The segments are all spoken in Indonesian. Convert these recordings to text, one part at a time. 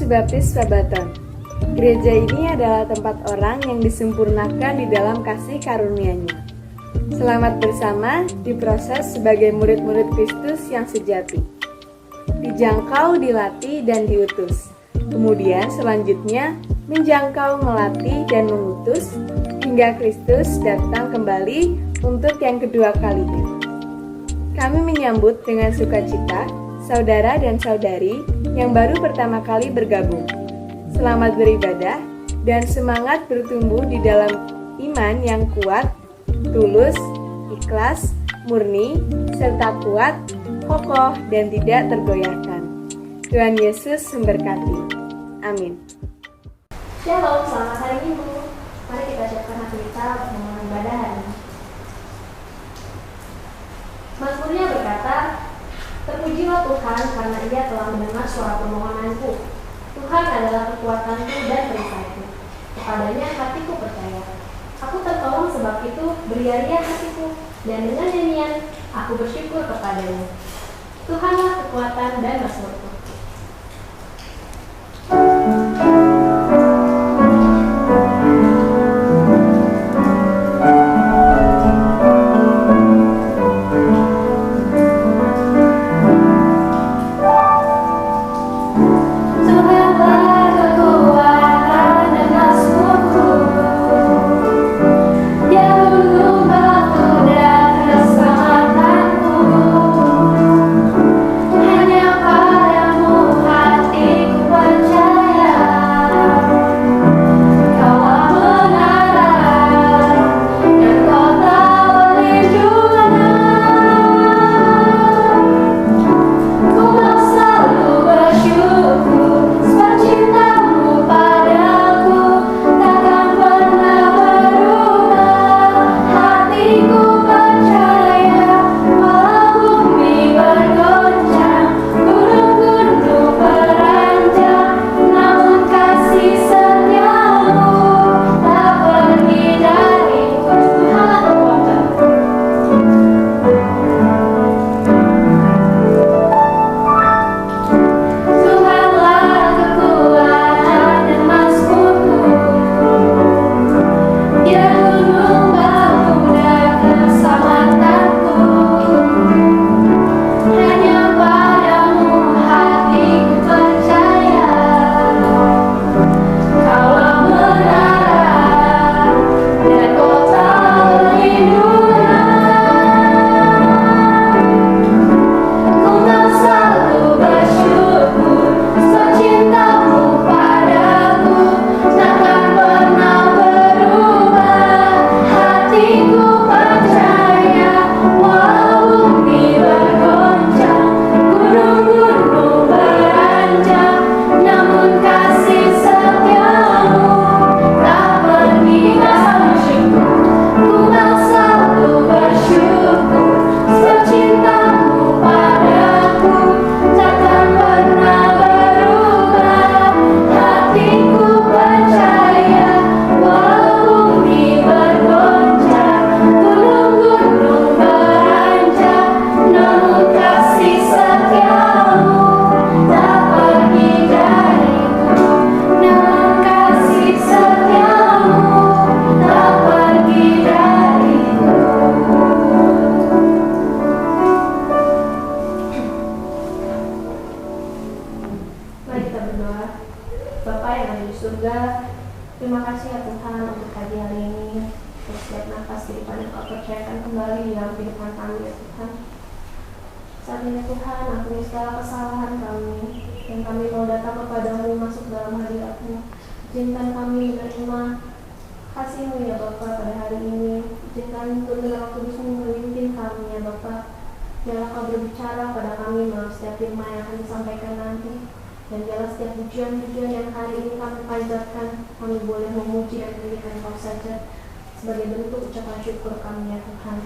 Baptis Sabaton. Gereja ini adalah tempat orang yang disempurnakan di dalam kasih karunia-Nya. Selamat bersama diproses sebagai murid-murid Kristus yang sejati. Dijangkau, dilatih, dan diutus. Kemudian selanjutnya menjangkau, melatih, dan mengutus hingga Kristus datang kembali untuk yang kedua kalinya. Kami menyambut dengan sukacita saudara dan saudari yang baru pertama kali bergabung. Selamat beribadah dan semangat bertumbuh di dalam iman yang kuat, tulus, ikhlas, murni, serta kuat, kokoh, dan tidak tergoyahkan. Tuhan Yesus memberkati. Amin. Shalom, selamat hari Minggu. Mari kita siapkan hati kita untuk memulai ibadah hari ini. Mazmurnya berkata, "Terpujilah Tuhan karena Ia telah mendengar suara permohonanku. Tuhan adalah kekuatanku dan perisaiku. Kepadanya hatiku percaya. Aku tertolong sebab itu beria-ria hatiku, dan dengan nyanyian aku bersyukur kepadanya. Tuhanlah kekuatan dan mazmurku." Terima kasih ya Tuhan untuk pagi hari ini, untuk setiap nafas kehidupan yang Kau percayakan kembali di dalam kehidupan kami ya Tuhan. Saat ini Tuhan, ampuni segala kesalahan kami, dan kami mau datang kepadamu masuk dalam hadirat-Mu. Izinkan kami menerima kasih-Mu ya Bapa pada hari ini. Izinkan turun Roh Kudus-Mu memimpin kami ya Bapa. Biarlah Kau berbicara pada kami melalui setiap firman yang akan disampaikan nanti. Dan biarlah setiap pujian-pujian yang hari ini kami panjatkan, kami boleh memuji dan menyanyikan Kau saja sebagai bentuk ucapan syukur kami ya Tuhan.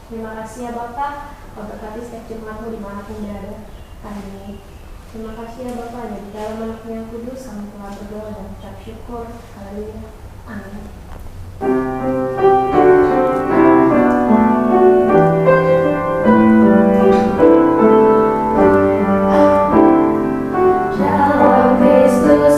Terima kasih ya Bapa, Kau berkati setiap jemaat-Mu dimanapun berada hari ini. Terima kasih ya Bapa, dan di dalam Anak-Mu yang kudus kami telah berdoa dan ucap syukur. Haleluya. Amin. Kristus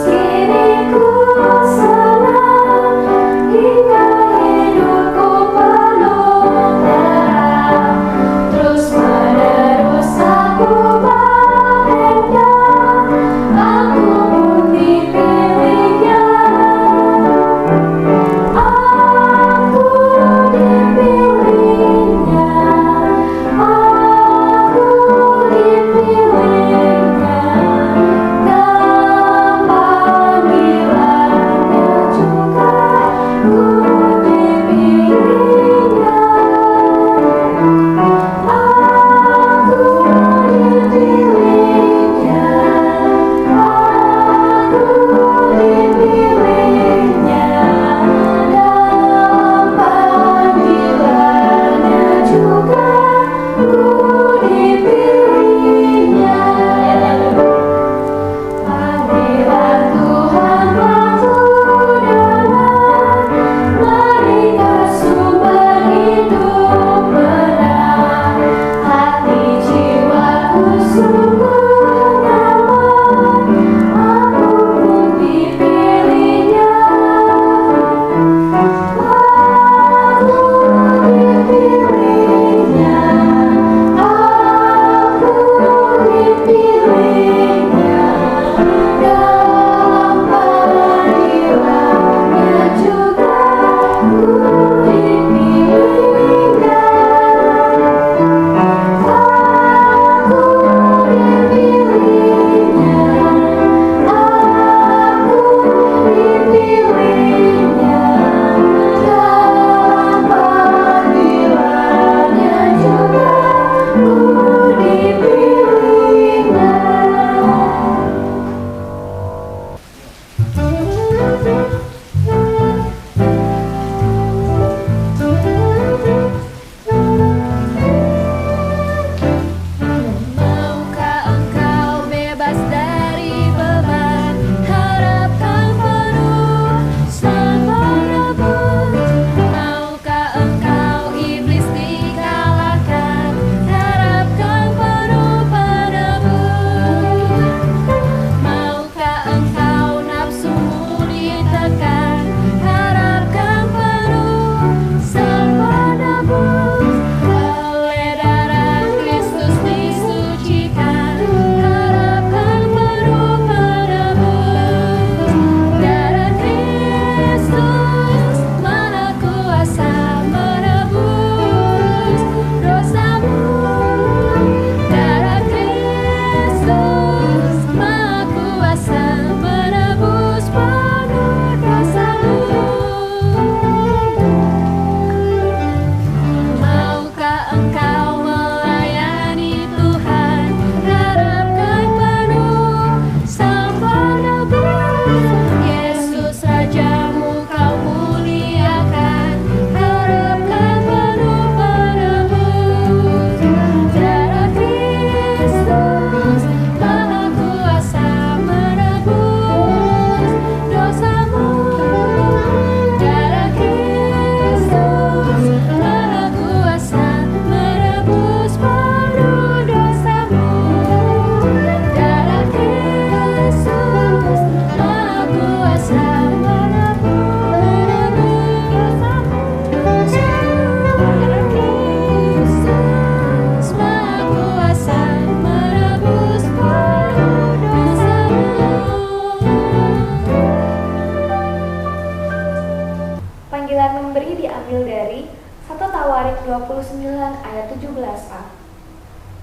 panggilan memberi diambil dari 1 Tawarik 29 ayat 17a.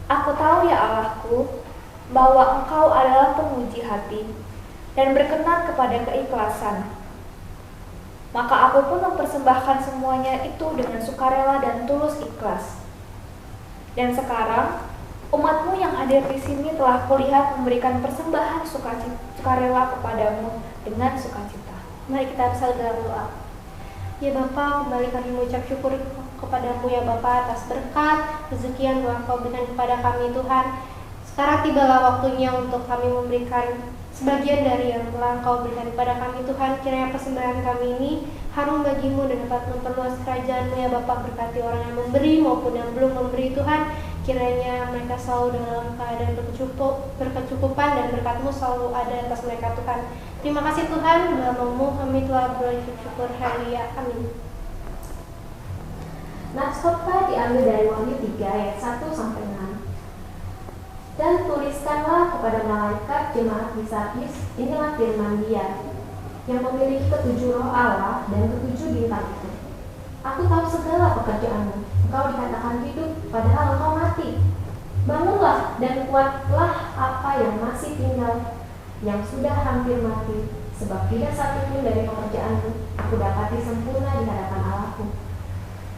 Aku tahu ya Allahku, bahwa Engkau adalah penguji hati dan berkenan kepada keikhlasan. Maka aku pun mempersembahkan semuanya itu dengan sukarela dan tulus ikhlas. Dan sekarang, umatmu yang hadir di sini telah kulihat memberikan persembahan sukarela kepadamu dengan sukacita. Mari kita bersatu dalam doa. Ya Bapa, kembali kami mengucap syukur kepadamu ya Bapa atas berkat, rezeki yang telah Kau berikan kepada kami Tuhan. Sekarang tibalah waktunya untuk kami memberikan sebagian dari yang telah Kau berikan kepada kami Tuhan. Kiranya persembahan kami ini harum bagimu dan dapat memperluas kerajaan-Mu ya Bapa. Berkati orang yang memberi maupun yang belum memberi Tuhan. Kiranya mereka selalu dalam keadaan berkecukupan dan berkat-Mu selalu ada atas mereka Tuhan. Terima kasih Tuhan, dalam nama-Mu kami telah bersyukur. Haleluya. Amin. Nats khotbah diambil dari Wahyu 3 ayat 1 sampai 6. Dan tuliskanlah kepada malaikat jemaat di Sardis, inilah firman Dia yang memiliki ketujuh roh Allah dan ketujuh bintang itu. Aku tahu segala pekerjaanmu. Engkau dikatakan hidup, padahal engkau mati. Bangunlah dan kuatlah apa yang masih tinggal, yang sudah hampir mati, sebab tidak satu pun dari pekerjaanmu aku dapati sempurna di hadapan Allahku.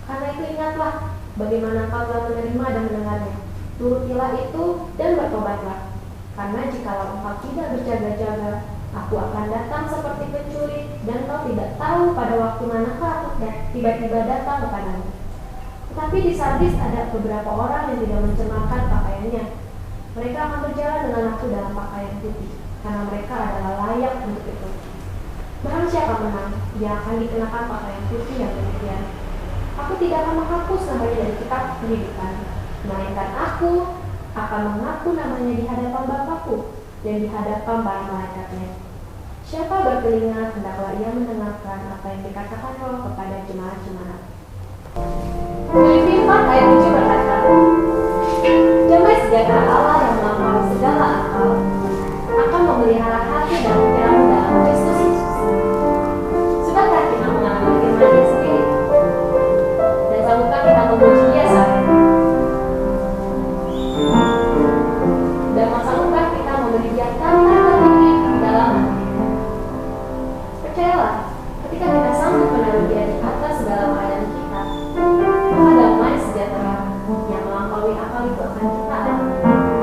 Karena itu ingatlah bagaimana engkau telah menerima dan mendengarnya. Turutilah itu dan bertobatlah. Karena jikalau engkau tidak berjaga-jaga, aku akan datang seperti pencuri, dan engkau tidak tahu pada waktu manakah aku tiba-tiba datang kepadamu. Tetapi di Sardis ada beberapa orang yang tidak mencemarkan pakaiannya. Mereka akan berjalan dengan aku dalam pakaian putih, karena mereka adalah layak untuk itu. Barang siapa menang, dia akan dikenakan pakaian putih yang demikian. Aku tidak akan menghapus namanya dari kitab kehidupan, melainkan aku akan mengaku namanya di hadapan Bapakku dan di hadapan para malaikatnya. Siapa bertelinga, hendaklah ia mendengarkan apa yang dikatakan Roh kepada jemaat-jemaat. Filipi 4 ayat 7 berkata, damai sejahtera Allah yang melampaui segala akal akan memelihara hati dan pikiranmu dalam Kristus Yesus. Sudahkah kita mengalami firman-Nya sendiri? Dan sanggupkah kita memuji Dia saat ini? Dan sanggupkah kita memberi Dia kata tertinggi di dalam hati? Percayalah, ketika kita sanggup menaruh Dia di atas segala keadaan kita, maka damai sejahtera yang melampaui akal itu akan kita alami.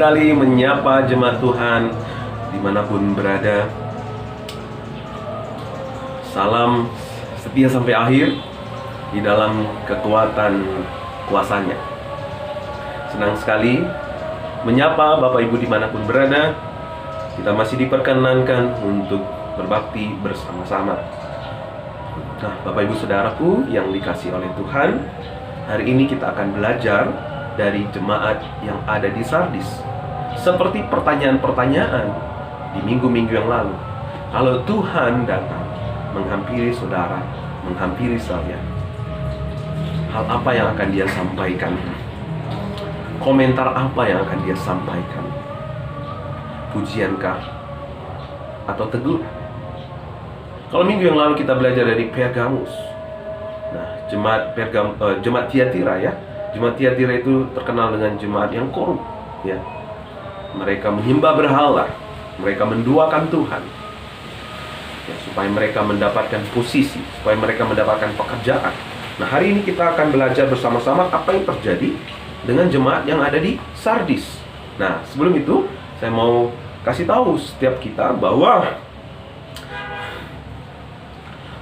sekali menyapa jemaat Tuhan dimanapun berada. Salam setia sampai akhir di dalam kekuatan kuasanya. Senang sekali menyapa Bapak Ibu dimanapun berada. Kita masih diperkenankan untuk berbakti bersama-sama. Nah, Bapak Ibu Saudaraku yang dikasihi oleh Tuhan, hari ini kita akan belajar dari jemaat yang ada di Sardis. Seperti pertanyaan-pertanyaan di minggu-minggu yang lalu. Kalau Tuhan datang menghampiri saudara, menghampiri saya, hal apa yang akan dia sampaikan? Komentar apa yang akan dia sampaikan? Pujiankah? Atau teguh? Kalau minggu yang lalu kita belajar dari Pergamus. Nah, jemaat Tiatira ya. Jemaat Tiatira itu terkenal dengan jemaat yang korup ya. Mereka menyembah berhala, mereka menduakan Tuhan. Ya, supaya mereka mendapatkan posisi, supaya mereka mendapatkan pekerjaan. Nah, hari ini kita akan belajar bersama-sama apa yang terjadi dengan jemaat yang ada di Sardis. Nah, sebelum itu saya mau kasih tahu setiap kita bahwa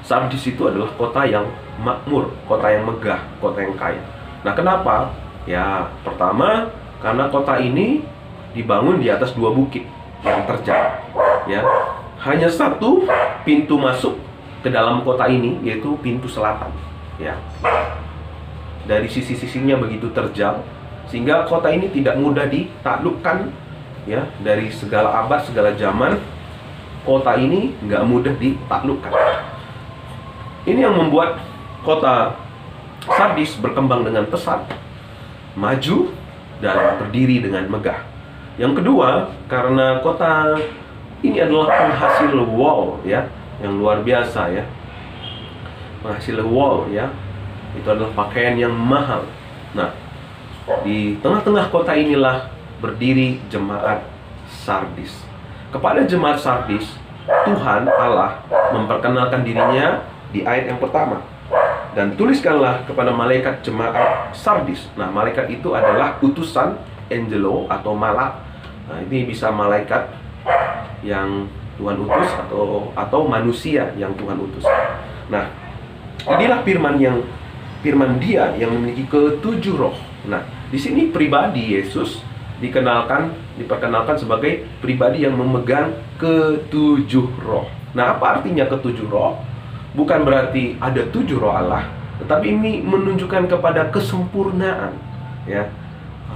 Sardis itu adalah kota yang makmur, kota yang megah, kota yang kaya. Nah, kenapa? Ya, pertama karena kota ini dibangun di atas dua bukit yang terjal. Ya, hanya satu pintu masuk ke dalam kota ini, yaitu pintu selatan. Ya, dari sisi-sisinya begitu terjal, sehingga kota ini tidak mudah ditaklukkan. Ya, dari segala abad, segala zaman, kota ini nggak mudah ditaklukkan. Ini yang membuat kota Sardis berkembang dengan pesat, maju, dan berdiri dengan megah. Yang kedua, karena kota ini adalah penghasil wool ya, yang luar biasa ya. Penghasil wool ya, itu adalah pakaian yang mahal. Nah, di tengah-tengah kota inilah berdiri jemaat Sardis. Kepada jemaat Sardis, Tuhan Allah memperkenalkan dirinya di ayat yang pertama. Dan tuliskanlah kepada malaikat jemaat Sardis. Nah, malaikat itu adalah utusan, angelo atau malak. Nah, ini bisa malaikat yang Tuhan utus atau manusia yang Tuhan utus. Nah, inilah firman Dia yang memiliki ketujuh roh. Nah, di sini pribadi Yesus diperkenalkan sebagai pribadi yang memegang ketujuh roh. Nah, apa artinya ketujuh roh? Bukan berarti ada 7 roh Allah, tetapi ini menunjukkan kepada kesempurnaan ya,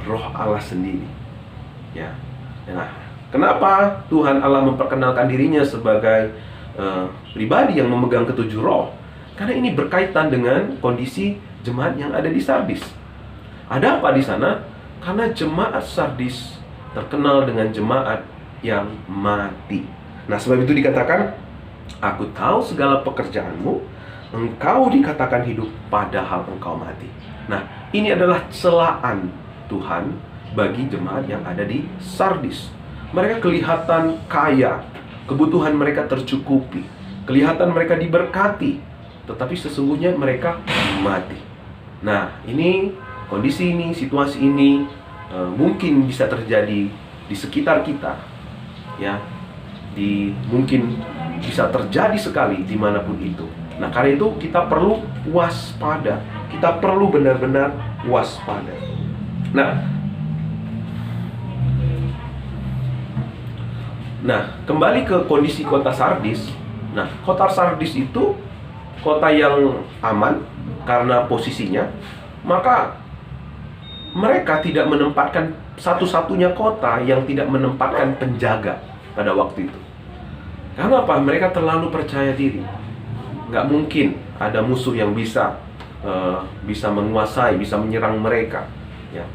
roh Allah sendiri. Ya. Nah, kenapa Tuhan Allah memperkenalkan dirinya sebagai pribadi yang memegang ketujuh roh? Karena ini berkaitan dengan kondisi jemaat yang ada di Sardis. Ada apa di sana? Karena jemaat Sardis terkenal dengan jemaat yang mati. Nah, sebab itu dikatakan, aku tahu segala pekerjaanmu, engkau dikatakan hidup padahal engkau mati. Nah, ini adalah celaan Tuhan bagi jemaat yang ada di Sardis. Mereka kelihatan kaya, kebutuhan mereka tercukupi, kelihatan mereka diberkati, tetapi sesungguhnya mereka mati. Nah, ini kondisi ini, situasi ini mungkin bisa terjadi di sekitar kita, ya. Mungkin bisa terjadi sekali dimanapun itu. Nah, karena itu kita perlu waspada. Kita perlu benar-benar waspada. Nah, kembali ke kondisi kota Sardis. Nah, kota Sardis itu kota yang aman karena posisinya. Maka mereka tidak menempatkan, satu-satunya kota yang tidak menempatkan penjaga pada waktu itu. Karena apa? Mereka terlalu percaya diri. Nggak mungkin ada musuh yang bisa menguasai, bisa menyerang mereka, ya,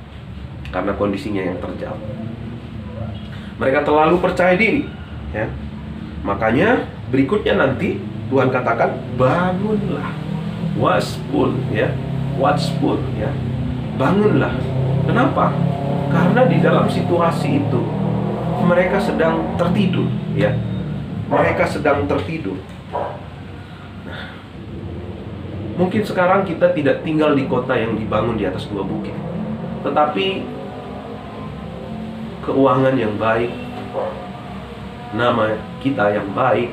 karena kondisinya yang terjal. Mereka terlalu percaya diri, ya. Makanya berikutnya nanti Tuhan katakan, bangunlah, watchful, ya, bangunlah. Kenapa? Karena di dalam situasi itu mereka sedang tertidur, ya. Mereka sedang tertidur. Nah, mungkin sekarang kita tidak tinggal di kota yang dibangun di atas dua bukit, tetapi keuangan yang baik, nama kita yang baik,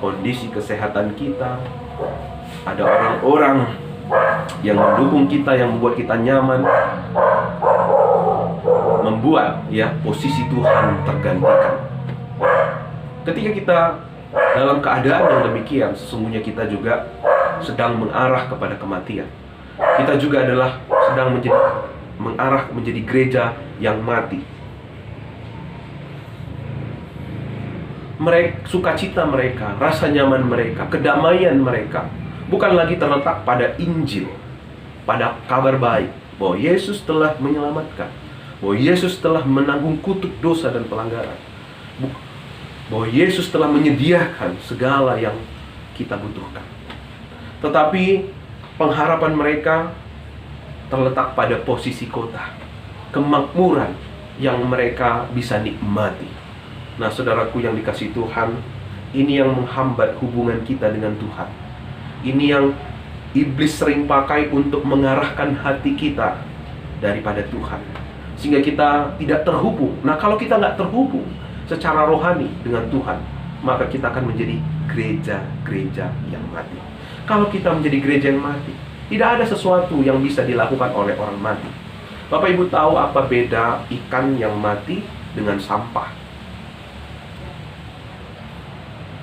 kondisi kesehatan kita, ada orang-orang yang mendukung kita, yang membuat kita nyaman, membuat posisi Tuhan tergantikan. Ketika kita dalam keadaan yang demikian, sesungguhnya kita juga sedang mengarah kepada kematian. Kita juga adalah sedang mengarah menjadi gereja yang mati. Sukacita mereka, rasa nyaman mereka, kedamaian mereka bukan lagi terletak pada Injil, pada kabar baik bahwa Yesus telah menyelamatkan, bahwa Yesus telah menanggung kutuk dosa dan pelanggaran, bahwa Yesus telah menyediakan segala yang kita butuhkan. Tetapi pengharapan mereka terletak pada posisi kota, kemakmuran yang mereka bisa nikmati. Nah, saudaraku yang dikasihi Tuhan, ini yang menghambat hubungan kita dengan Tuhan. Ini yang iblis sering pakai untuk mengarahkan hati kita daripada Tuhan, sehingga kita tidak terhubung. Nah, kalau kita nggak terhubung secara rohani dengan Tuhan, maka kita akan menjadi gereja-gereja yang mati. Kalau kita menjadi gereja yang mati, tidak ada sesuatu yang bisa dilakukan oleh orang mati. Bapak Ibu tahu apa beda ikan yang mati dengan sampah?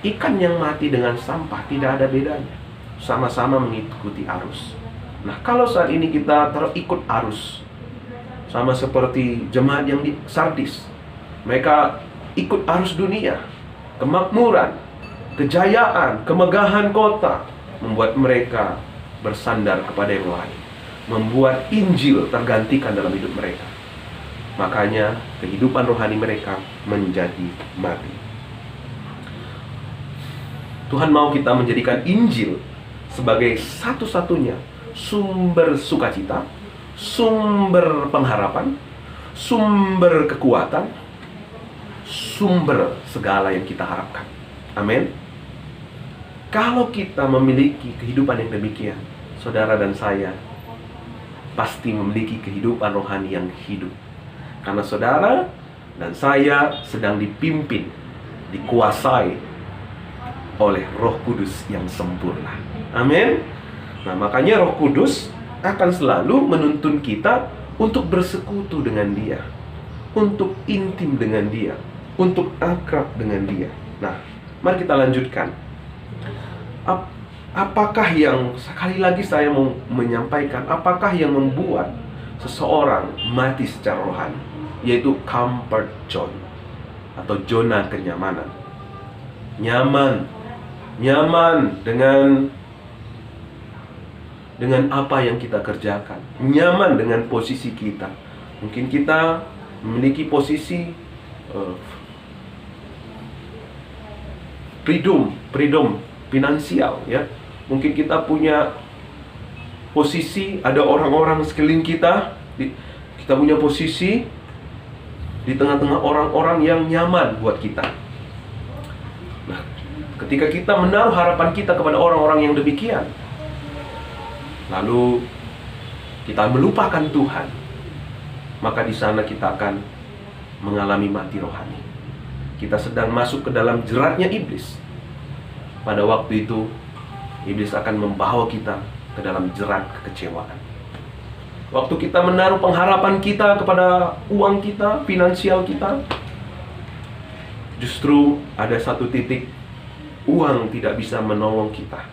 Ikan yang mati dengan sampah tidak ada bedanya, sama-sama mengikuti arus. Nah, kalau saat ini kita terikut arus, sama seperti jemaat yang di Sardis, mereka ikut arus dunia, kemakmuran, kejayaan, kemegahan kota, membuat mereka bersandar kepada yang lain, membuat Injil tergantikan dalam hidup mereka. Makanya kehidupan rohani mereka menjadi mati. Tuhan mau kita menjadikan Injil sebagai satu-satunya sumber sukacita, sumber pengharapan, sumber kekuatan, sumber segala yang kita harapkan. Amin. Kalau kita memiliki kehidupan yang demikian, saudara dan saya pasti memiliki kehidupan rohani yang hidup. Karena saudara dan saya sedang dipimpin, dikuasai oleh Roh Kudus yang sempurna. Amin. Nah, makanya Roh Kudus akan selalu menuntun kita untuk bersekutu dengan Dia, untuk intim dengan Dia, untuk akrab dengan Dia. Nah, mari kita lanjutkan. Apakah yang, sekali lagi saya mau menyampaikan, apakah yang membuat seseorang mati secara rohani? Yaitu comfort zone, atau zona kenyamanan. Nyaman dengan apa yang kita kerjakan, nyaman dengan posisi kita. Mungkin kita memiliki posisi freedom finansial, ya. Mungkin kita punya posisi, ada orang-orang sekeliling kita, kita punya posisi di tengah-tengah orang-orang yang nyaman buat kita. Nah, ketika kita menaruh harapan kita kepada orang-orang yang demikian, lalu kita melupakan Tuhan, maka di sana kita akan mengalami mati rohani. Kita sedang masuk ke dalam jeratnya iblis. Pada waktu itu, iblis akan membawa kita ke dalam jerat kekecewaan. Waktu kita menaruh pengharapan kita kepada uang kita, finansial kita, justru ada satu titik uang tidak bisa menolong kita.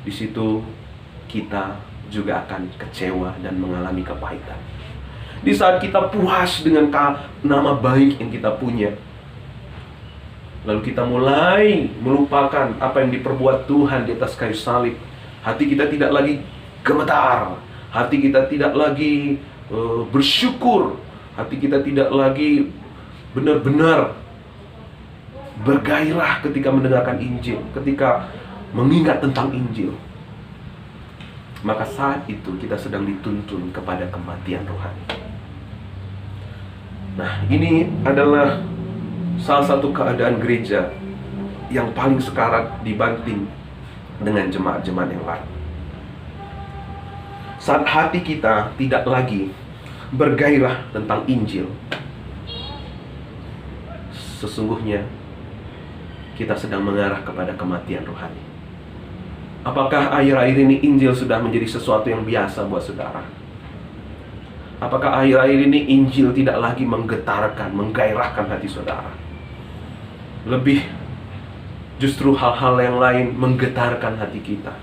Di situ kita juga akan kecewa dan mengalami kepahitan. Di saat kita puas dengan nama baik yang kita punya, lalu kita mulai melupakan apa yang diperbuat Tuhan di atas kayu salib. Hati kita tidak lagi gemetar, hati kita tidak lagi bersyukur, hati kita tidak lagi benar-benar bergairah ketika mendengarkan Injil, ketika mengingat tentang Injil. Maka saat itu kita sedang dituntun kepada kematian rohani. Nah, ini adalah salah satu keadaan gereja yang paling sekarat dibanding dengan jemaat-jemaat yang lain. Saat hati kita tidak lagi bergairah tentang Injil, sesungguhnya kita sedang mengarah kepada kematian rohani. Apakah akhir-akhir ini Injil sudah menjadi sesuatu yang biasa buat saudara? Apakah akhir-akhir ini Injil tidak lagi menggetarkan, menggairahkan hati saudara? Lebih justru hal-hal yang lain menggetarkan hati kita.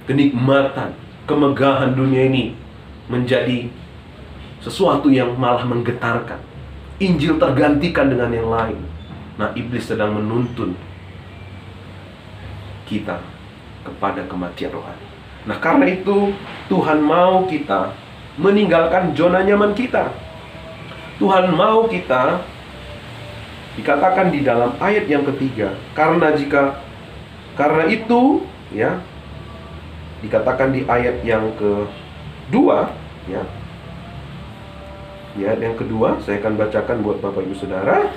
Kenikmatan, kemegahan dunia ini menjadi sesuatu yang malah menggetarkan. Injil tergantikan dengan yang lain. Nah, iblis sedang menuntun kita kepada kematian rohani. Nah, karena itu Tuhan mau kita meninggalkan zona nyaman kita. Tuhan mau kita, dikatakan di dalam ayat yang ketiga, karena itu, ya, dikatakan di ayat yang kedua, ya. Di ayat yang kedua, saya akan bacakan buat Bapak Ibu Saudara.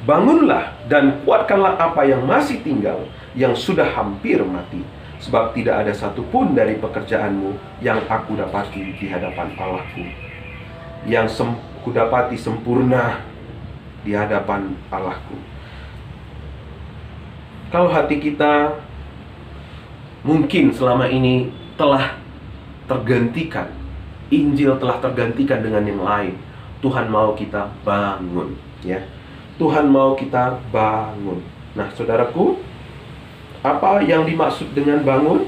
Bangunlah dan kuatkanlah apa yang masih tinggal, yang sudah hampir mati. Sebab tidak ada satupun dari pekerjaanmu yang aku dapati di hadapan Allahku, yang kudapati sempurna di hadapan Allahku. Kalau hati kita mungkin selama ini telah tergantikan, Injil telah tergantikan dengan yang lain, Tuhan mau kita bangun, ya. Tuhan mau kita bangun. Nah, saudaraku, apa yang dimaksud dengan bangun?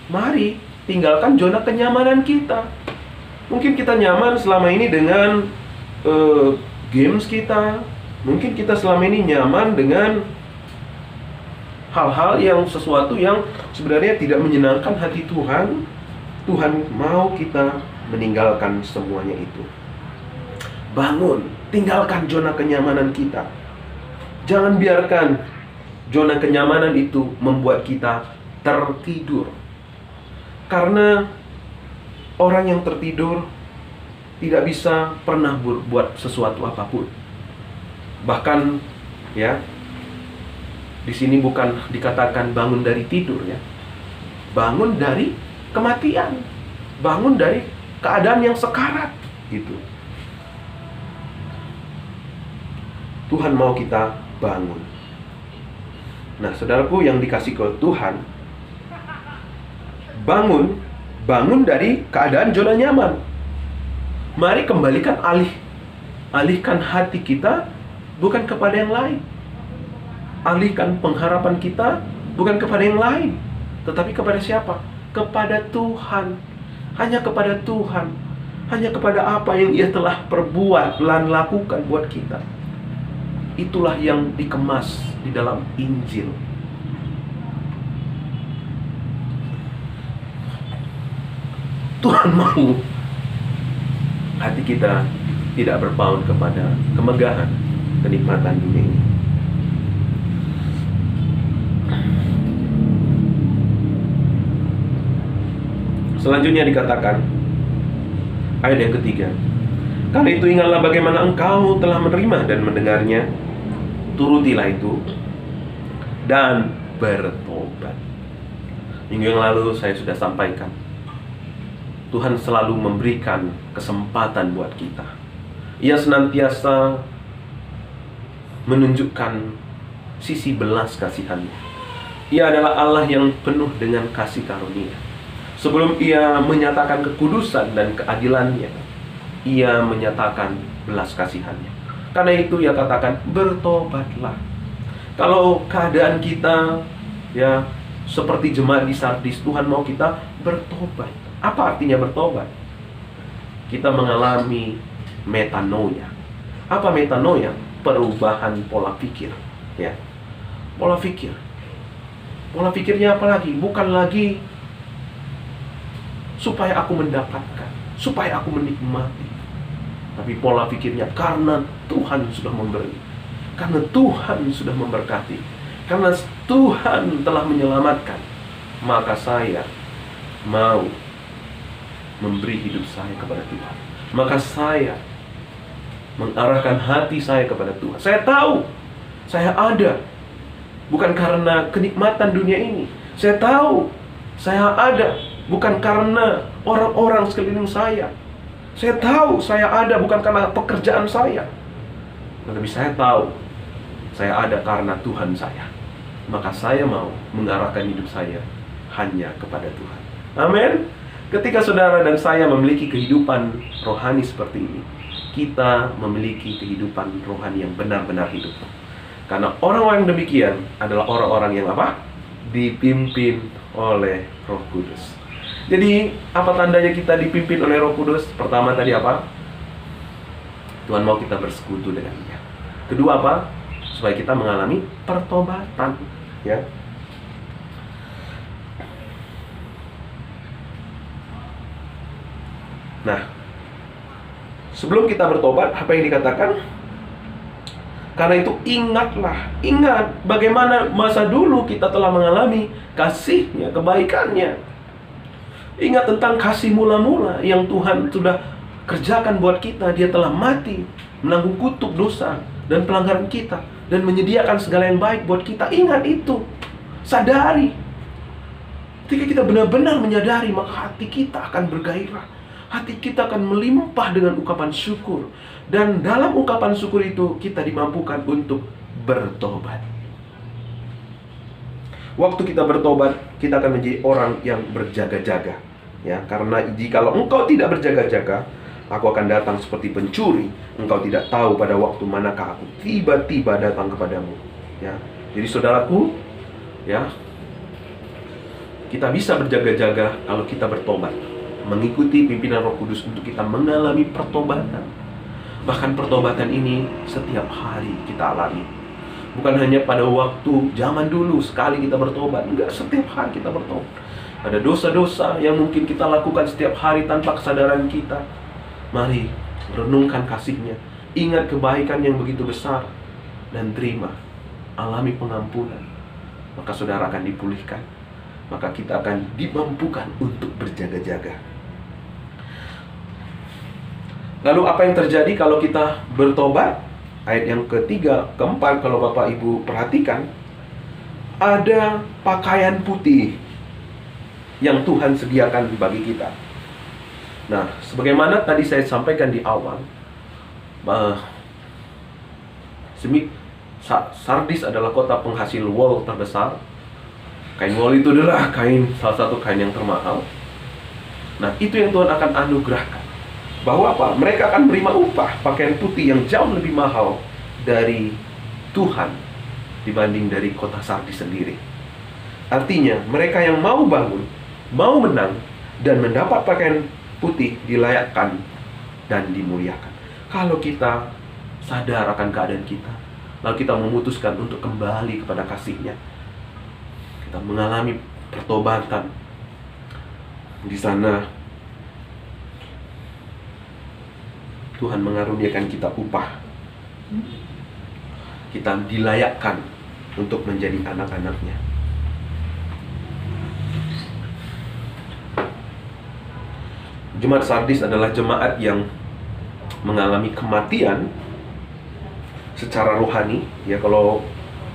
Mari tinggalkan zona kenyamanan kita. Mungkin kita nyaman selama ini dengan games kita. Mungkin kita selama ini nyaman dengan hal-hal yang sesuatu yang sebenarnya tidak menyenangkan hati Tuhan. Tuhan mau kita meninggalkan semuanya itu. Bangun, tinggalkan zona kenyamanan kita. Jangan biarkan zona kenyamanan itu membuat kita tertidur. Karena orang yang tertidur tidak bisa pernah berbuat sesuatu apapun. Bahkan, ya, di sini bukan dikatakan bangun dari tidur, ya. Bangun dari kematian. Bangun dari keadaan yang sekarat, gitu. Tuhan mau kita bangun. Nah, saudaraku yang dikasih ke Tuhan, bangun dari keadaan zona nyaman. Mari kembalikan alihkan hati kita bukan kepada yang lain. Alihkan pengharapan kita bukan kepada yang lain, tetapi kepada siapa? Kepada Tuhan. Hanya kepada Tuhan. Hanya kepada apa yang Ia telah perbuat dan lakukan buat kita. Itulah yang dikemas di dalam Injil. Tuhan mau hati kita tidak berpaut kepada kemegahan, kenikmatan dunia ini. Selanjutnya dikatakan ayat yang ketiga, karena itu ingatlah bagaimana engkau telah menerima dan mendengarnya, turutilah itu dan bertobat. Minggu yang lalu saya sudah sampaikan, Tuhan selalu memberikan kesempatan buat kita. Ia senantiasa menunjukkan sisi belas kasihannya. Ia adalah Allah yang penuh dengan kasih karunia. Sebelum Ia menyatakan kekudusan dan keadilannya, Ia menyatakan belas kasihannya. Karena itu Ia katakan, bertobatlah. Kalau keadaan kita, ya, seperti jemaat di Sardis, Tuhan mau kita bertobat. Apa artinya bertobat? Kita mengalami metanoia. Apa metanoia? Perubahan pola pikir, ya. Pola pikir. Pola pikirnya apa lagi? Bukan lagi supaya aku mendapatkan, supaya aku menikmati. Tapi pola pikirnya karena Tuhan sudah memberi, karena Tuhan sudah memberkati, karena Tuhan telah menyelamatkan, maka saya mau memberi hidup saya kepada Tuhan. Maka saya mengarahkan hati saya kepada Tuhan. Saya tahu saya ada bukan karena kenikmatan dunia ini. Saya tahu saya ada bukan karena orang-orang sekeliling saya. Saya tahu saya ada bukan karena pekerjaan saya, tetapi saya tahu saya ada karena Tuhan saya. Maka saya mau mengarahkan hidup saya hanya kepada Tuhan. Amin. Ketika saudara dan saya memiliki kehidupan rohani seperti ini, kita memiliki kehidupan rohani yang benar-benar hidup. Karena orang-orang demikian adalah orang-orang yang apa? Dipimpin oleh Roh Kudus. Jadi, apa tandanya kita dipimpin oleh Roh Kudus? Pertama tadi apa? Tuhan mau kita bersekutu dengan Dia. Kedua apa? Supaya kita mengalami pertobatan, ya. Nah, sebelum kita bertobat, apa yang dikatakan? Karena itu ingat bagaimana masa dulu kita telah mengalami kasih-Nya, kebaikan-Nya. Ingat tentang kasih mula-mula yang Tuhan sudah kerjakan buat kita. Dia telah mati, menanggung kutuk dosa dan pelanggaran kita, dan menyediakan segala yang baik buat kita. Ingat itu. Sadari. Ketika kita benar-benar menyadari, maka hati kita akan bergairah. Hati kita akan melimpah dengan ungkapan syukur. Dan dalam ungkapan syukur itu, kita dimampukan untuk bertobat. Waktu kita bertobat, kita akan menjadi orang yang berjaga-jaga, ya. Karena jikalau engkau tidak berjaga-jaga, aku akan datang seperti pencuri. Engkau tidak tahu pada waktu manakah aku tiba-tiba datang kepadamu, ya. Jadi saudaraku, ya, kita bisa berjaga-jaga kalau kita bertobat, mengikuti pimpinan Roh Kudus untuk kita mengalami pertobatan. Bahkan pertobatan ini setiap hari kita alami. Bukan hanya pada waktu zaman dulu sekali kita bertobat. Enggak, setiap hari kita bertobat. Ada dosa-dosa yang mungkin kita lakukan setiap hari tanpa kesadaran kita. Mari renungkan kasih-Nya, ingat kebaikan yang begitu besar, dan terima, alami pengampunan. Maka saudara akan dipulihkan. Maka kita akan dimampukan untuk berjaga-jaga. Lalu apa yang terjadi kalau kita bertobat? Ayat yang ketiga, keempat, kalau Bapak Ibu perhatikan, ada pakaian putih yang Tuhan sediakan bagi kita. Nah, sebagaimana tadi saya sampaikan di awal, Sardis adalah kota penghasil wol terbesar. Kain wol itu adalah salah satu kain yang termahal. Nah, itu yang Tuhan akan anugerahkan. Bahwa apa? Mereka akan menerima upah pakaian putih yang jauh lebih mahal dari Tuhan dibanding dari kota Sardis sendiri. Artinya, mereka yang mau bangun, mau menang, dan mendapat pakaian putih dilayakkan dan dimuliakan. Kalau kita sadar akan keadaan kita, lalu kita memutuskan untuk kembali kepada kasih-Nya, kita mengalami pertobatan di sana, Tuhan mengaruniakan kita upah. Kita dilayakkan untuk menjadi anak-anak-Nya. Jemaat Sardis adalah jemaat yang mengalami kematian secara rohani. Ya, kalau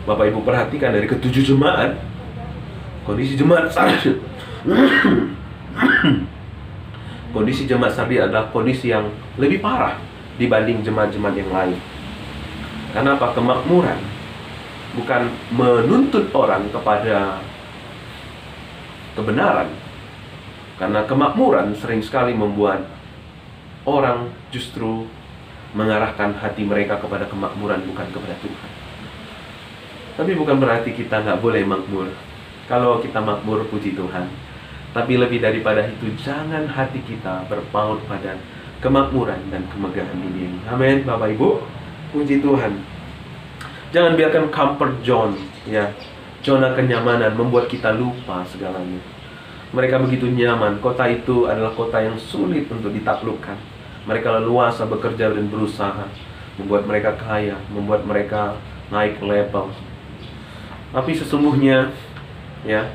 Bapak Ibu perhatikan dari ketujuh jemaat, kondisi jemaat Sardis kondisi jemaat Sardis adalah kondisi yang lebih parah dibanding jemaat-jemaat yang lain. Karena apa? Kemakmuran bukan menuntut orang kepada kebenaran. Karena kemakmuran sering sekali membuat orang justru mengarahkan hati mereka kepada kemakmuran, bukan kepada Tuhan. Tapi bukan berarti kita nggak boleh makmur. Kalau kita makmur, puji Tuhan. Tapi lebih daripada itu, jangan hati kita berpaut pada kemakmuran dan kemegahan dunia ini. Amin, Bapak Ibu. Puji Tuhan. Jangan biarkan comfort zone, ya, zona kenyamanan membuat kita lupa segalanya. Mereka begitu nyaman. Kota itu adalah kota yang sulit untuk ditaklukkan. Mereka leluasa bekerja dan berusaha, membuat mereka kaya, membuat mereka naik level. Tapi sesungguhnya, ya,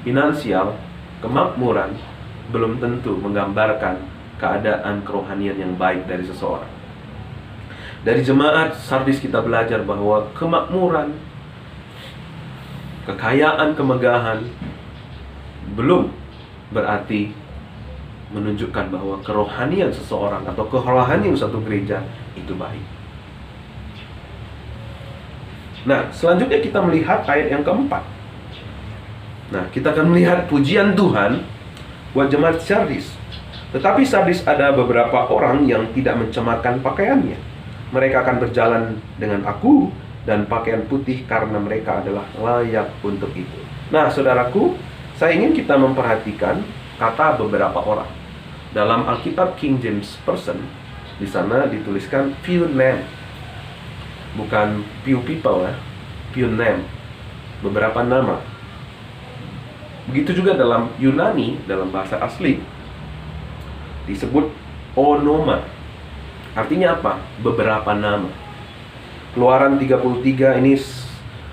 finansial, kemakmuran belum tentu menggambarkan keadaan kerohanian yang baik dari seseorang. Dari jemaat Sardis kita belajar bahwa kemakmuran, kekayaan, kemegahan belum berarti menunjukkan bahwa kerohanian seseorang atau kerohanian suatu gereja itu baik. Nah, selanjutnya kita melihat ayat yang keempat. Nah, kita akan melihat pujian Tuhan buat jemaat Sardis. Tetapi Sardis ada beberapa orang yang tidak mencemarkan pakaiannya. Mereka akan berjalan dengan aku dan pakaian putih karena mereka adalah layak untuk itu. Nah, saudaraku, saya ingin kita memperhatikan kata beberapa orang. Dalam Alkitab King James Version, di sana dituliskan few name, bukan few people ya, few name, beberapa nama. Begitu juga dalam Yunani, dalam bahasa asli disebut onoma. Artinya apa? Beberapa nama. Keluaran 33 ini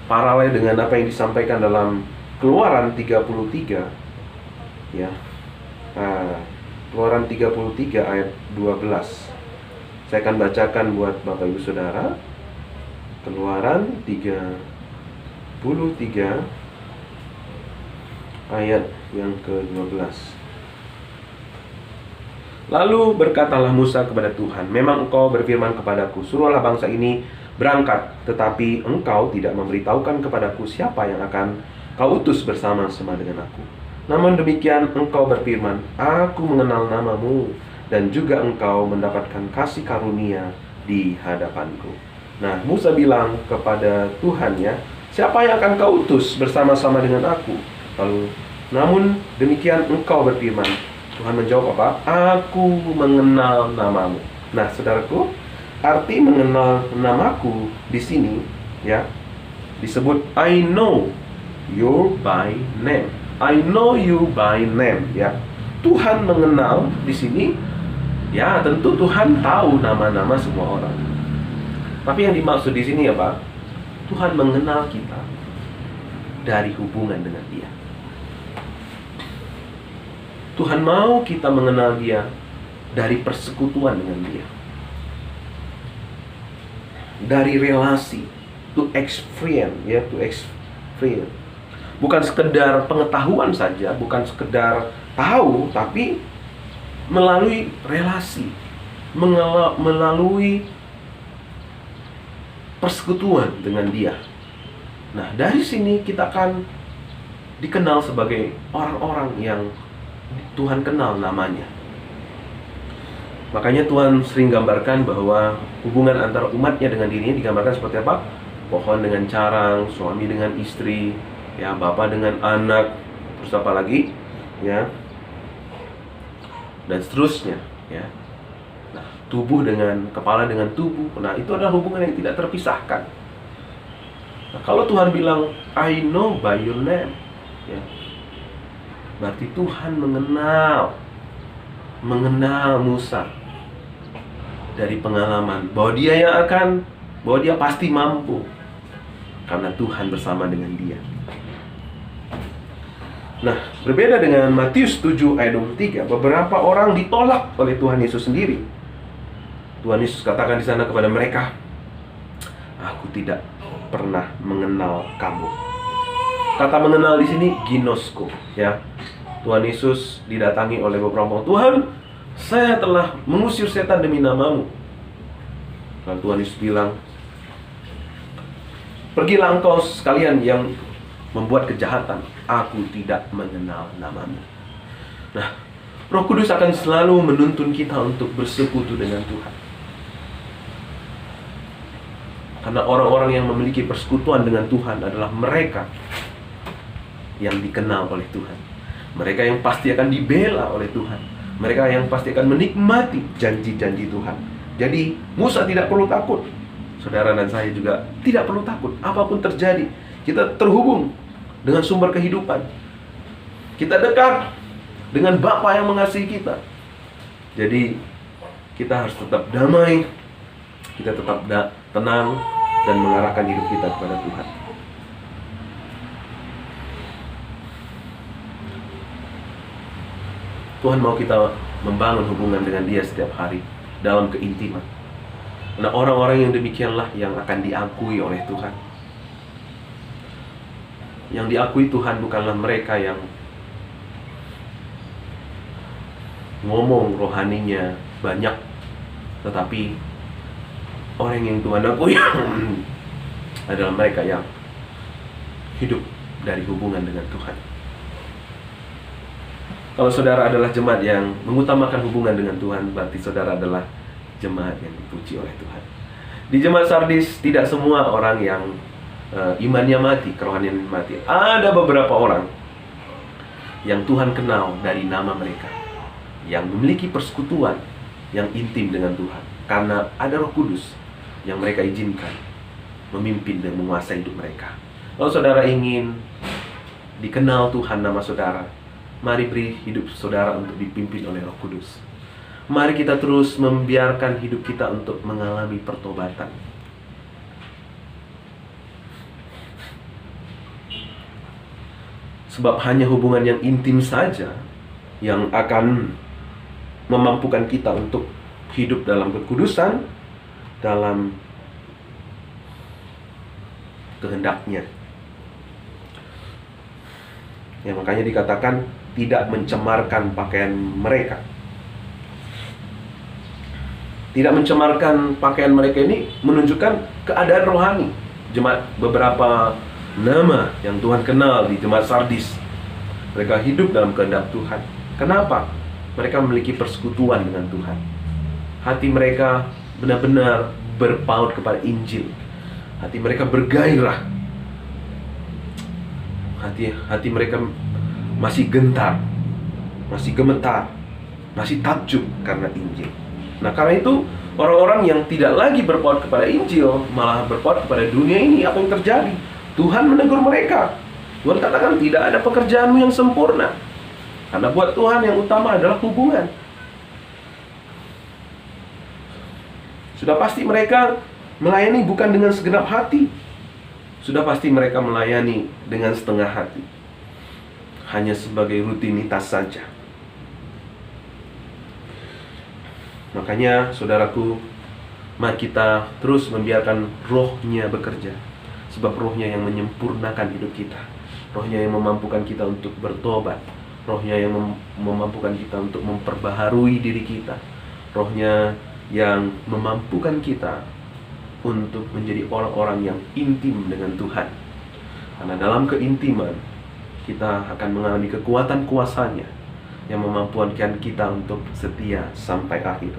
paralel dengan apa yang disampaikan dalam Keluaran 33 ya. Keluaran 33 ayat 12. Saya akan bacakan buat Bapak Ibu Saudara. Keluaran 33 ayat yang ke-12. Lalu berkatalah Musa kepada Tuhan, memang engkau berfirman kepadaku, suruhlah bangsa ini berangkat, tetapi engkau tidak memberitahukan kepadaku siapa yang akan kau utus bersama-sama dengan aku. Namun demikian engkau berfirman, aku mengenal namamu, dan juga engkau mendapatkan kasih karunia di hadapanku. Nah, Musa bilang kepada Tuhan ya, siapa yang akan kau utus bersama-sama dengan aku? Lalu, namun demikian engkau berfirman. Tuhan menjawab apa? Aku mengenal namamu. Nah, saudaraku, arti mengenal namaku di sini ya disebut I know you by name. I know you by name ya. Tuhan mengenal di sini ya, tentu Tuhan tahu nama-nama semua orang. Tapi yang dimaksud di sini apa? Tuhan mengenal kita dari hubungan dengan Dia. Tuhan mau kita mengenal Dia dari persekutuan dengan Dia, dari relasi, to experience ya, to experience. Bukan sekedar pengetahuan saja, bukan sekedar tahu, tapi melalui relasi, melalui persekutuan dengan Dia. Nah, dari sini kita akan dikenal sebagai orang-orang yang Tuhan kenal namanya. Makanya Tuhan sering gambarkan bahwa hubungan antara umatnya dengan dirinya digambarkan seperti apa? Pohon dengan carang, suami dengan istri, ya, bapak dengan anak, terus apa lagi? Ya. Dan seterusnya, ya. Nah, tubuh dengan kepala dengan tubuh. Nah, itu adalah hubungan yang tidak terpisahkan. Nah, kalau Tuhan bilang I know by your name, ya, berarti Tuhan mengenal Musa dari pengalaman bahwa dia pasti mampu karena Tuhan bersama dengan dia. Nah, berbeda dengan Matius 7 ayat 23, beberapa orang ditolak oleh Tuhan Yesus sendiri. Tuhan Yesus katakan di sana kepada mereka, aku tidak pernah mengenal kamu. Kata mengenal di sini ginosko, ya. Tuhan Yesus didatangi oleh beberapa orang. Tuhan, saya telah mengusir setan demi namamu. Lalu Tuhan Yesus bilang, pergilah engkau sekalian yang membuat kejahatan, aku tidak mengenal namamu. Nah, Roh Kudus akan selalu menuntun kita untuk bersekutu dengan Tuhan. Karena orang-orang yang memiliki persekutuan dengan Tuhan adalah mereka yang dikenal oleh Tuhan. Mereka yang pasti akan dibela oleh Tuhan. Mereka yang pasti akan menikmati janji-janji Tuhan. Jadi Musa tidak perlu takut. Saudara dan saya juga tidak perlu takut. Apapun terjadi, kita terhubung dengan sumber kehidupan. Kita dekat dengan Bapa yang mengasihi kita. Jadi kita harus tetap damai. Kita tetap tenang dan mengarahkan hidup kita kepada Tuhan. Tuhan mau kita membangun hubungan dengan Dia setiap hari dalam keintiman. Nah, orang-orang yang demikianlah yang akan diakui oleh Tuhan. Yang diakui Tuhan bukanlah mereka yang ngomong rohaninya banyak, tetapi orang yang Tuhan akui adalah mereka yang hidup dari hubungan dengan Tuhan. Kalau saudara adalah jemaat yang mengutamakan hubungan dengan Tuhan, berarti saudara adalah jemaat yang dipuji oleh Tuhan. Di jemaat Sardis tidak semua orang yang imannya mati, kerohanian mati. Ada beberapa orang yang Tuhan kenal dari nama mereka, yang memiliki persekutuan yang intim dengan Tuhan, karena ada Roh Kudus yang mereka izinkan memimpin dan menguasai hidup mereka. Kalau saudara ingin dikenal Tuhan nama saudara, mari beri hidup saudara untuk dipimpin oleh Roh Kudus. Mari kita terus membiarkan hidup kita untuk mengalami pertobatan. Sebab hanya hubungan yang intim saja yang akan memampukan kita untuk hidup dalam kekudusan, dalam kehendaknya. Ya, makanya dikatakan tidak mencemarkan pakaian mereka. Tidak mencemarkan pakaian mereka ini menunjukkan keadaan rohani. Jemaat, beberapa nama yang Tuhan kenal di jemaat Sardis, mereka hidup dalam kehendak Tuhan. Kenapa? Mereka memiliki persekutuan dengan Tuhan. Hati mereka benar-benar berpaut kepada Injil. Hati mereka bergairah. Hati mereka masih gentar, masih gemetar, masih takjub karena Injil. Nah, karena itu orang-orang yang tidak lagi berpaut kepada Injil, malah berpaut kepada dunia ini, apa yang terjadi? Tuhan menegur mereka. Tuhan katakan tidak ada pekerjaanmu yang sempurna. Karena buat Tuhan yang utama adalah hubungan. Sudah pasti mereka melayani bukan dengan segenap hati. Sudah pasti mereka melayani dengan setengah hati, hanya sebagai rutinitas saja. Makanya saudaraku, mari kita terus membiarkan Roh-Nya bekerja. Sebab Roh-Nya yang menyempurnakan hidup kita, Roh-Nya yang memampukan kita untuk bertobat, Roh-Nya yang memampukan kita untuk memperbaharui diri kita, Roh-Nya yang memampukan kita untuk menjadi orang-orang yang intim dengan Tuhan. Karena dalam keintiman kita akan mengalami kekuatan kuasanya yang memampukan kita untuk setia sampai akhir.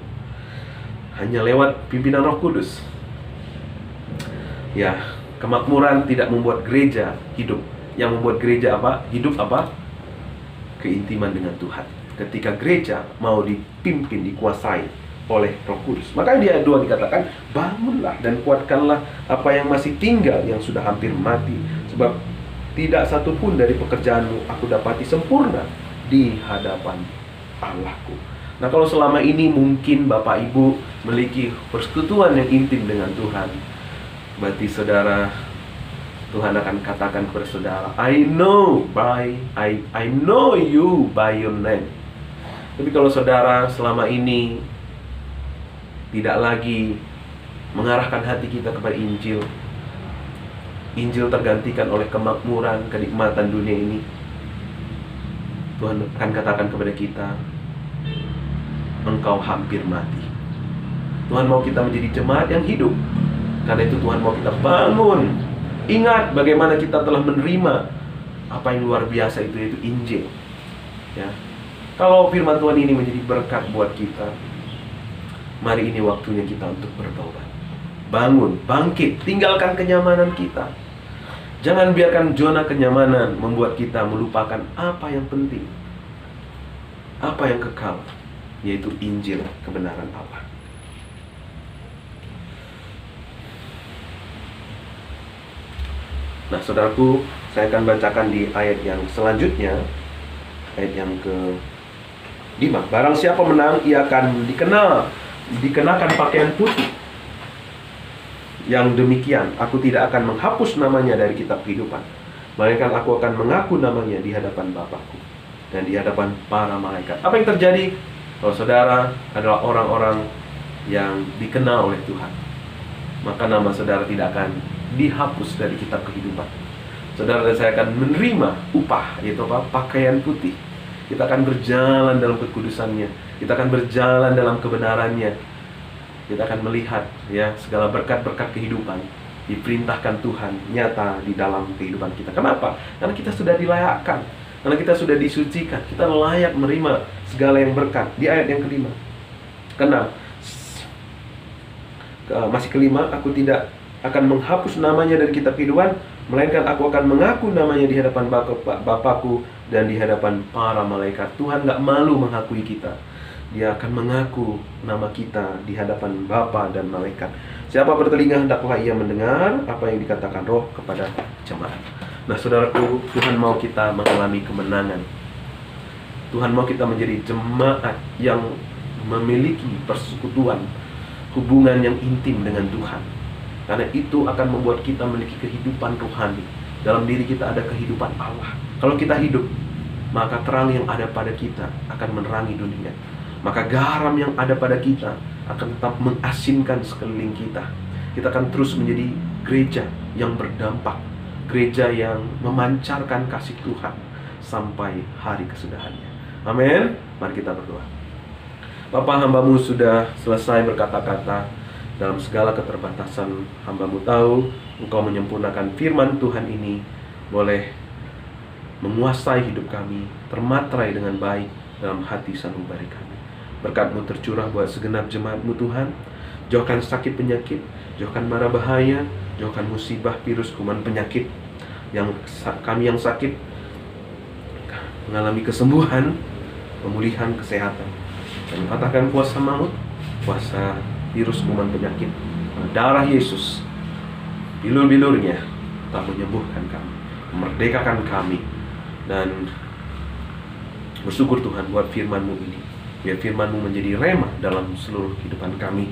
Hanya lewat pimpinan Roh Kudus. Ya, kemakmuran tidak membuat gereja hidup. Yang membuat gereja apa? Hidup apa? Keintiman dengan Tuhan. Ketika gereja mau dipimpin, dikuasai oleh Roh Kudus. Makanya di ayat 2 dikatakan, bangunlah dan kuatkanlah apa yang masih tinggal, yang sudah hampir mati. Sebab tidak satu pun dari pekerjaanmu aku dapati sempurna di hadapan Allahku. Nah, kalau selama ini mungkin Bapak Ibu memiliki persekutuan yang intim dengan Tuhan, berarti saudara, Tuhan akan katakan kepada saudara, I know you by your name. Tapi kalau saudara selama ini tidak lagi mengarahkan hati kita kepada Injil, Injil tergantikan oleh kemakmuran, kenikmatan dunia ini, Tuhan akan katakan kepada kita, engkau hampir mati. Tuhan mau kita menjadi jemaat yang hidup. Karena itu Tuhan mau kita bangun. Ingat bagaimana kita telah menerima apa yang luar biasa itu, yaitu Injil. Ya. Kalau firman Tuhan ini menjadi berkat buat kita, mari ini waktunya kita untuk bertobat. Bangun, bangkit, tinggalkan kenyamanan kita. Jangan biarkan zona kenyamanan membuat kita melupakan apa yang penting, apa yang kekal, yaitu Injil, kebenaran Allah. Nah, saudaraku, saya akan bacakan di ayat yang selanjutnya, ayat yang ke-5. Barang siapa menang, ia akan dikenakan pakaian putih. Yang demikian, aku tidak akan menghapus namanya dari kitab kehidupan, melainkan aku akan mengaku namanya di hadapan Bapakku dan di hadapan para malaikat. Apa yang terjadi? Kalau saudara adalah orang-orang yang dikenal oleh Tuhan, maka nama saudara tidak akan dihapus dari kitab kehidupan. Saudara dan saya akan menerima upah, yaitu apa? Pakaian putih Kita akan berjalan dalam kekudusannya. Kita akan berjalan dalam kebenarannya. Kita akan melihat ya segala berkat-berkat kehidupan diperintahkan Tuhan nyata di dalam kehidupan kita. Kenapa? Karena kita sudah dilayakkan. Karena kita sudah disucikan. Kita layak menerima segala yang berkat. Di ayat yang kelima. Karena masih kelima, aku tidak akan menghapus namanya dari kitab kehidupan, melainkan aku akan mengaku namanya di hadapan Bapakku dan di hadapan para malaikat. Tuhan gak malu mengakui kita. Dia akan mengaku nama kita di hadapan Bapa dan malaikat. Siapa bertelinga hendaklah ia mendengar apa yang dikatakan Roh kepada jemaat. Nah saudaraku, Tuhan mau kita mengalami kemenangan. Tuhan mau kita menjadi jemaat yang memiliki persekutuan, hubungan yang intim dengan Tuhan. Karena itu akan membuat kita memiliki kehidupan rohani. Dalam diri kita ada kehidupan Allah. Kalau kita hidup, maka terang yang ada pada kita akan menerangi dunia. Maka garam yang ada pada kita akan tetap mengasinkan sekeliling kita. Kita akan terus menjadi gereja yang berdampak, gereja yang memancarkan kasih Tuhan sampai hari kesudahannya. Amin. Mari kita berdoa. Bapa, hamba-Mu sudah selesai berkata-kata. Dalam segala keterbatasan, hamba-Mu tahu Engkau menyempurnakan firman Tuhan ini boleh menguasai hidup kami, termatrai dengan baik dalam hati sanubari kami. Berkat-Mu tercurah buat segenap jemaat-Mu Tuhan. Jauhkan sakit penyakit, jauhkan mara bahaya, jauhkan musibah, virus, kuman penyakit. Kami yang sakit mengalami kesembuhan, pemulihan, kesehatan. Dan patahkan kuasa maut, kuasa virus, kuman penyakit. Darah Yesus, bilur-bilurnya tak menyembuhkan kami, memerdekakan kami. Dan bersyukur Tuhan buat firman-Mu ini. Biar firman-Mu menjadi rema dalam seluruh kehidupan kami.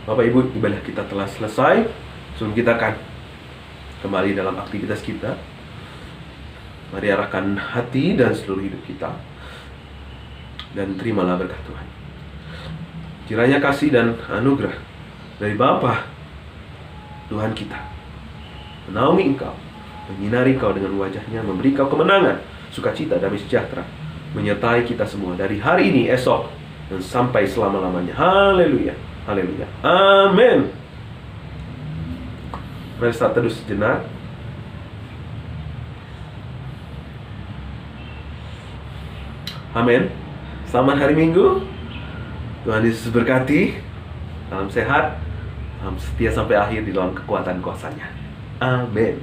Bapak Ibu, ibadah kita telah selesai. Sebelum kita akan kembali dalam aktivitas kita, mari arahkan hati dan seluruh hidup kita, dan terimalah berkat Tuhan. Kiranya kasih dan anugerah dari Bapa Tuhan kita menaungi engkau, menyinari kau dengan wajahnya, memberi kau kemenangan, sukacita, damai sejahtera, menyertai kita semua dari hari ini, esok, dan sampai selama-lamanya. Haleluya, haleluya, amin. Mari kita teduh sejenak. Amin. Selamat hari Minggu. Tuhan Yesus berkati. Salam sehat, salam setia sampai akhir di dalam kekuatan kuasa-Nya. Amin.